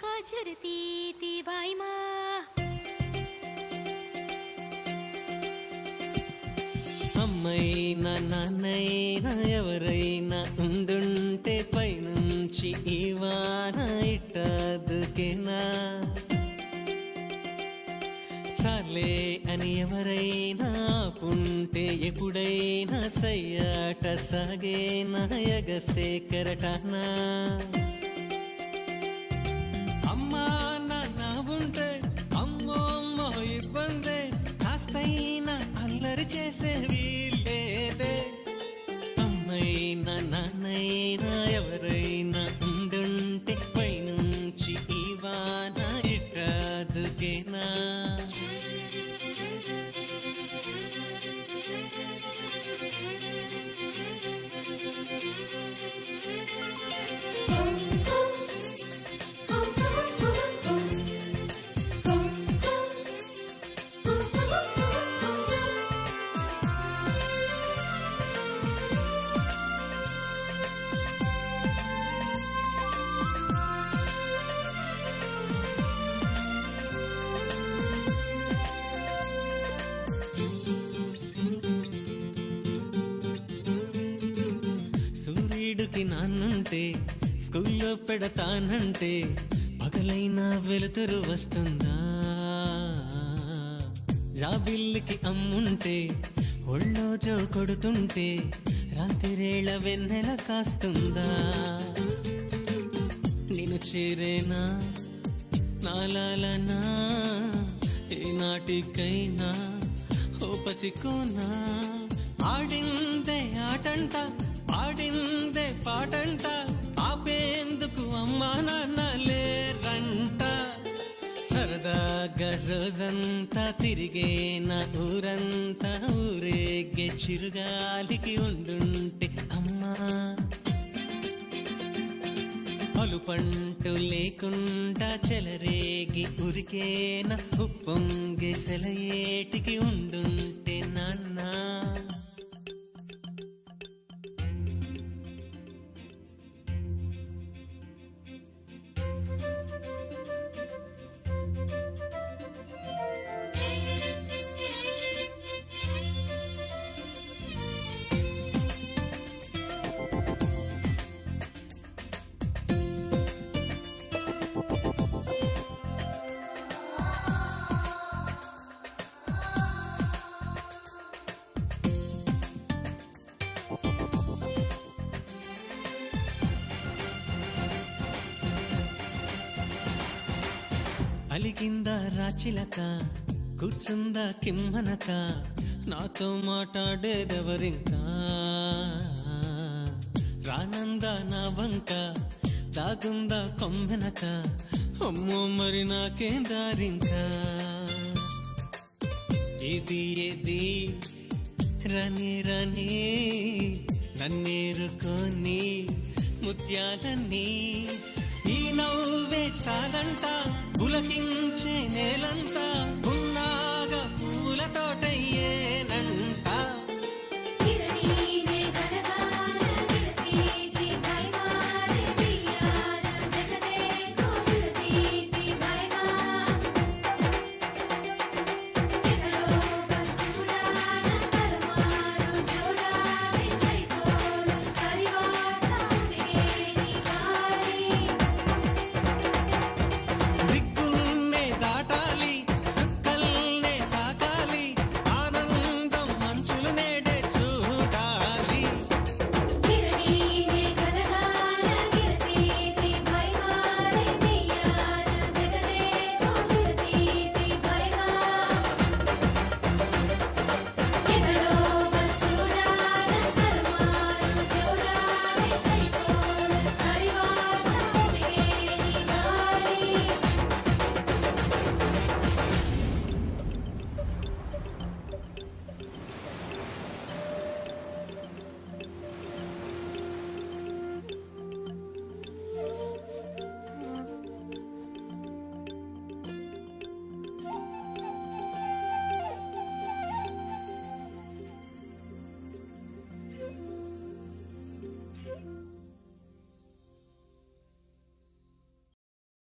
झुरती by मा అమ్మైనా నాన్నైనా ఎవరైనా ఉండుంటే పైనుంచి ఈ వాన ఇట్టదుకేనా చాలే అని ఎవరైనా ఆపుంటే ఎప్పుడైనా సయ్యాట సాగేనా ఎగసే కెరటానా అమ్మా నాన్న ఉంటే అమ్మో అమ్మో ఇబ్బందే కాస్తైనా అల్లరి చేసే వీల్లేదే అమ్మైనా నాన్నైనా ఎవరైనా ఉండుంటే పైనుంచి ఈ వాన ఇట్టదుకేనా సూర్యుడికి నాన్నుంటే స్కూల్లో పెడతానంటే పగలైనా వెలుతురు వస్తుందా జాబిల్లికి అమ్ముంటే ఒళ్ళో జో కొడుతుంటే రాత్రిరేళ వెన్నెల కాస్తుందా నేను చేరేనా నాలాలనా ఏ నాటికైనా ఓ పసికోనా ఆడిందే ఆటంట పాడిందే పాటంట ఆపేందుకు అమ్మా నాన్న లేరంట సరదాగా రోజంతా తిరిగేనా ఊరంతా ఊరేగే చిరుగాలికి ఉండుంటే అమ్మా అలుపంటు లేకుండా చెలరేగి ఉరికేనా ఉప్పొంగే సెలయేటికి ఉండుంటే నాన్న అలిగిందా రాచిలక కూర్చుందా కిమ్మనక నాతో మాట్లాడేదెవరింకా రానందా నా వంక దాగుందా కొమ్మెనక అమ్మో మరి నాకేం దారింకా ఏది ఏది రని రని నన్నేరుకొని ముత్యాలన్నీ ఈ నవ్వే చాలంట పులకించే నేలంతా